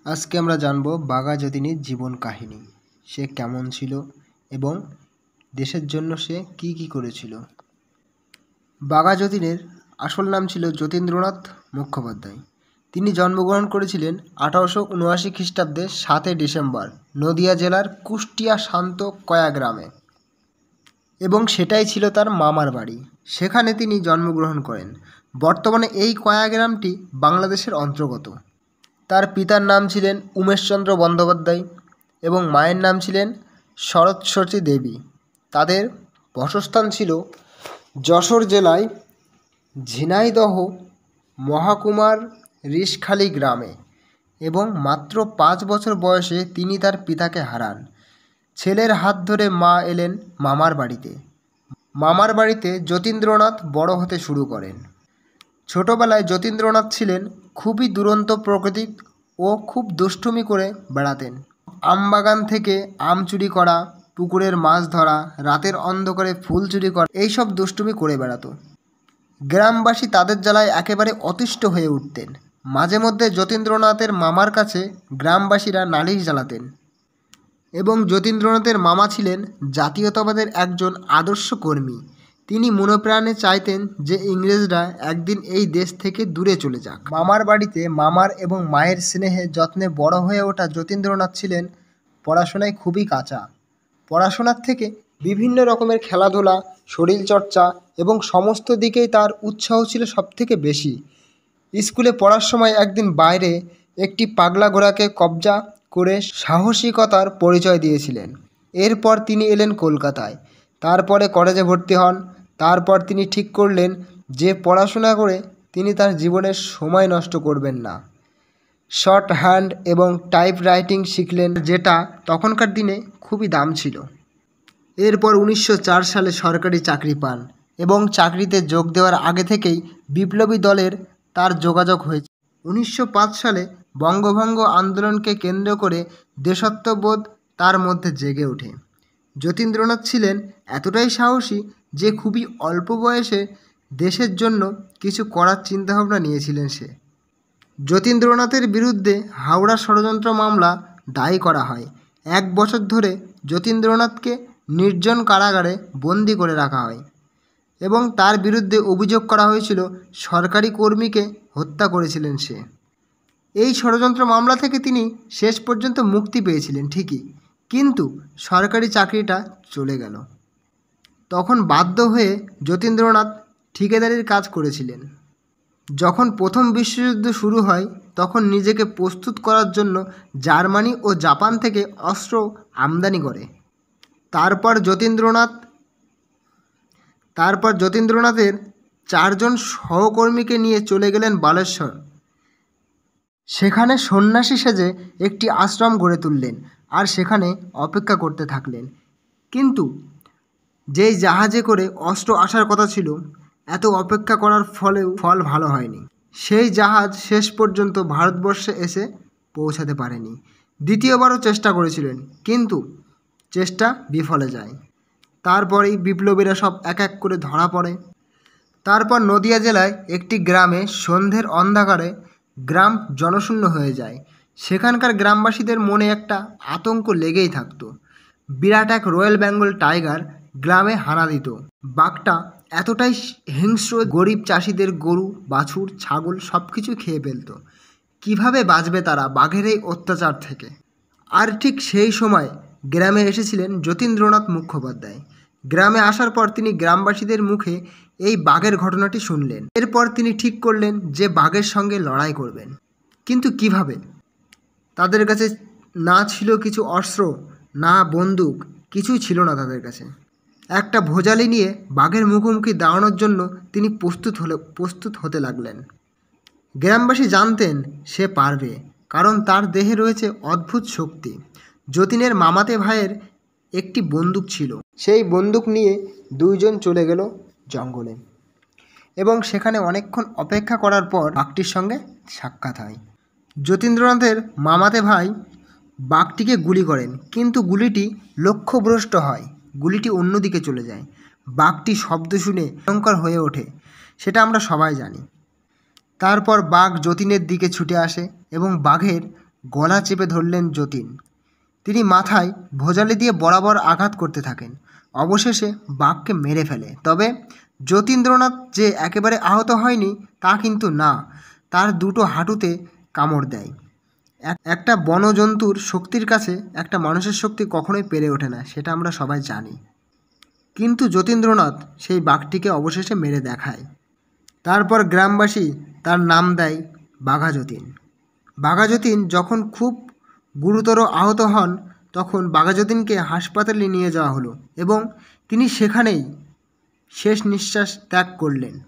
আজকে আমরা জানব বাঘা যতীনের জীবন কাহিনী। সে কেমন ছিল এবং দেশের জন্য সে কি করেছিল। বাঘা যতীনের আসল নাম ছিল যতীন্দ্রনাথ মুখোপাধ্যায়। তিনি জন্মগ্রহণ করেছিলেন 1879 খ্রিস্টাব্দে 7 ডিসেম্বর নদিয়া জেলার কুষ্টিয়া শান্ত কয়া গ্রামে, এবং সেটাই ছিল তার মামার বাড়ি। সেখানে তিনি জন্মগ্রহণ করেন। বর্তমানে এই কয়া গ্রামটি বাংলাদেশের অন্তর্গত। তার পিতার নাম ছিলেন উমেশচন্দ্র বন্দ্যোপাধ্যায় এবং মায়ের নাম ছিলেন শরৎসতী দেবী। তাদের বাসস্থান ছিল যশোর জেলায় ঝিনাইদহ মহকুমার রিশখালী গ্রামে, এবং মাত্র 5 বছর বয়সে তিনি তার পিতাকে হারান। ছেলের হাত ধরে মা এলেন মামার বাড়িতে। মামার বাড়িতে যতীন্দ্রনাথ বড় হতে শুরু করেন। ছোটবেলায় যতীন্দ্রনাথ ছিলেন খুবই দুরন্ত প্রকৃতির ও খুব দুষ্টুমি করে বেড়াতেন। আমবাগান থেকে আম চুরি করা, পুকুরের মাছ ধরা, রাতের অন্ধকারে ফুল চুরি করা, এইসব দুষ্টুমি করে বেড়াতো। গ্রামবাসী তাদের জ্বালায় একেবারে অতিষ্ঠ হয়ে উঠতেন। মাঝে মধ্যে যতীন্দ্রনাথের মামার কাছে গ্রামবাসীরা নালিশ জ্বালাতেন, এবং যতীন্দ্রনাথের মামা ছিলেন জাতীয়তাবাদের একজন আদর্শ কর্মী। তিনি মনপ্রাণে চাইতেন যে ইংরেজরা একদিন এই দেশ থেকে দূরে চলে যাক। মামার বাড়িতে মামার এবং মায়ের স্নেহে যত্নে বড় হয়ে ওঠা যতীন্দ্রনাথ ছিলেন পড়াশোনায় খুবই কাঁচা। পড়াশোনার থেকে বিভিন্ন রকমের খেলাধুলা, শরীরচর্চা এবং সমস্ত দিকেই তার উৎসাহ ছিল সবথেকে বেশি। স্কুলে পড়ার সময় একদিন বাইরে একটি পাগলা ঘোড়াকে কবজা করে সাহসিকতার পরিচয় দিয়েছিলেন। এরপর তিনি এলেন কলকাতায়। তারপরে কলেজে ভর্তি হন। তারপর তিনি ঠিক করলেন যে পড়াশোনা করে তিনি তার জীবনের সময় নষ্ট করবেন না। শর্ট হ্যান্ড এবং টাইপ রাইটিং শিখলেন, যেটা তখনকার দিনে খুবই দাম ছিল। এরপর 1904 সালে সরকারি চাকরি পান, এবং চাকরিতে যোগ দেওয়ার আগে থেকেই বিপ্লবী দলের তার যোগাযোগ হয়েছে। 1905 সালে বঙ্গভঙ্গ আন্দোলনকে কেন্দ্র করে দেশাত্মবোধ তার মধ্যে জেগে ওঠে। যতীন্দ্রনাথ ছিলেন এতটাই সাহসী যে খুবই অল্প বয়সে দেশের জন্য কিছু করার চিন্তাভাবনা নিয়েছিলেন সে। যতীন্দ্রনাথের বিরুদ্ধে হাওড়া ষড়যন্ত্র মামলা দায়ী করা হয়। 1 বছর ধরে যতীন্দ্রনাথকে নির্জন কারাগারে বন্দি করে রাখা হয়, এবং তার বিরুদ্ধে অভিযোগ করা হয়েছিল সরকারি কর্মীকে হত্যা করেছিলেন সে। এই ষড়যন্ত্র মামলা থেকে তিনি শেষ পর্যন্ত মুক্তি পেয়েছিলেন ঠিকই, কিন্তু সরকারি চাকরিটা চলে গেল। তখন বাধ্য হয়ে যতীন্দ্রনাথ ঠিকাদারির কাজ করেছিলেন। যখন প্রথম বিশ্বযুদ্ধ শুরু হয়, তখন নিজেকে প্রস্তুত করার জন্য জার্মানি ও জাপান থেকে অস্ত্র আমদানি করে। তারপর যতীন্দ্রনাথের 4 জন সহকর্মীকে নিয়ে চলে গেলেন বালেশ্বর। সেখানে সন্ন্যাসী সেজে একটি আশ্রম গড়ে তুললেন আর সেখানে অপেক্ষা করতে থাকলেন। কিন্তু যেই জাহাজে করে অস্ত্র আসার কথা ছিল, এত অপেক্ষা করার ফলেও ফল ভালো হয়নি। সেই জাহাজ শেষ পর্যন্ত ভারতবর্ষে এসে পৌঁছাতে পারেনি। দ্বিতীয়বারও চেষ্টা করেছিলেন, কিন্তু চেষ্টা বিফলে যায়। তারপরেই বিপ্লবীরা সব এক এক করে ধরা পড়ে। তারপর নদিয়া জেলায় একটি গ্রামে সন্ধ্যের অন্ধকারে গ্রাম জনশূন্য হয়ে যায়। সেখানকার গ্রামবাসীদের মনে একটা আতঙ্ক লেগেই থাকতো। বিরাট এক রয়্যাল বেঙ্গল টাইগার গ্রামে হানা দিত। বাঘটা এতটাই হিংস্র, গরিব চাষিদের গরু, বাছুর, ছাগল সব কিছু খেয়ে ফেলত। কীভাবে বাঁচবে তারা বাঘের এই অত্যাচার থেকে? আর ঠিক সেই সময় গ্রামে এসেছিলেন যতীন্দ্রনাথ মুখোপাধ্যায়। গ্রামে আসার পর তিনি গ্রামবাসীদের মুখে এই বাঘের ঘটনাটি শুনলেন। এরপর তিনি ঠিক করলেন যে বাঘের সঙ্গে লড়াই করবেন। কিন্তু কিভাবে? তাদের কাছে না ছিল কিছু অস্ত্র, না বন্দুক, কিছুই ছিল না তাদের কাছে। একটা ভোজালি নিয়ে বাঘের মুখোমুখি দাঁড়ানোর জন্য তিনি প্রস্তুত হতে লাগলেন। গ্রামবাসী জানতেন সে পারবে, কারণ তার দেহে রয়েছে অদ্ভুত শক্তি। যতীনের মামাতে ভাইয়ের একটি বন্দুক ছিল। সেই বন্দুক নিয়ে 2 জন চলে গেল জঙ্গলে, এবং সেখানে অনেকক্ষণ অপেক্ষা করার পর বাঘটির সঙ্গে সাক্ষাৎ হয়। যতীন্দ্রনাথের মামাতে ভাই বাঘটিকে গুলি করেন, কিন্তু গুলিটি লক্ষ্যভ্রষ্ট হয়। গুলিটি অন্যদিকে চলে যায়। বাঘটি শব্দ শুনে ভয়ঙ্কর হয়ে ওঠে, সেটা আমরা সবাই জানি। তারপর বাঘ যতীনের দিকে ছুটে আসে এবং বাঘের গলা চেপে ধরলেন যতীন। তিনি মাথায় ভোজালি দিয়ে বরাবর আঘাত করতে থাকেন। অবশেষে বাঘকে মেরে ফেলে। তবে যতীন্দ্রনাথ যে একেবারে আহত হয়নি তা কিন্তু না, তার দুটো হাঁটুতে কামড় দেয়। একটা বনজন্তুর শক্তির কাছে একটা মানুষের শক্তি কখনোই পেরে ওঠে না, সেটা আমরা সবাই জানি। কিন্তু যতীন্দ্রনাথ সেই বাঘটিকে অবশেষে মেরে দেখায়। তারপর গ্রামবাসী তার নাম দেয় বাঘাযতীন। বাঘাযতীন যখন খুব গুরুতর আহত হন তখন বাঘাযতীনকে হাসপাতালে নিয়ে যাওয়া হলো এবং তিনি সেখানেই শেষ নিঃশ্বাস ত্যাগ করলেন।